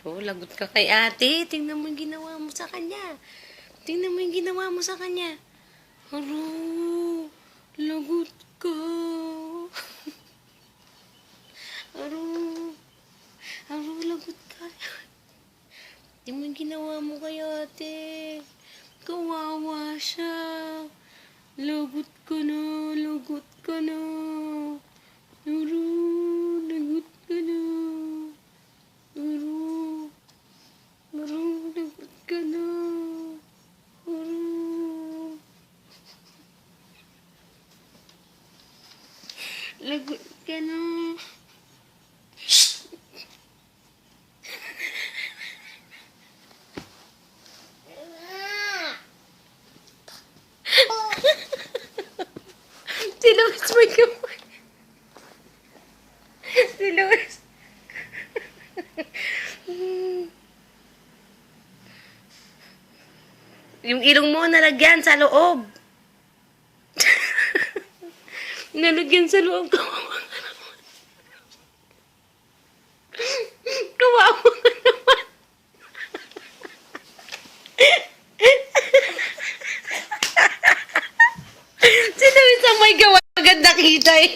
Oh, lagot ka kay ate. Tingnan mo yung ginawa mo sa kanya. Tingnan mo yung ginawa mo sa kanya. Aro, lagot ka. Aro, lagot ka. Tingnan mo yung ginawa mo kay ate. Kawawa siya. Lagot ka na, lagot ka na. Aro, lagot ka na. Aro, lagot ka na. Aro, lagot ka na. Si Luis may kamay. Si Luis. Yung ilong mo nalagyan sa loob. Nalagyan sa loob ko.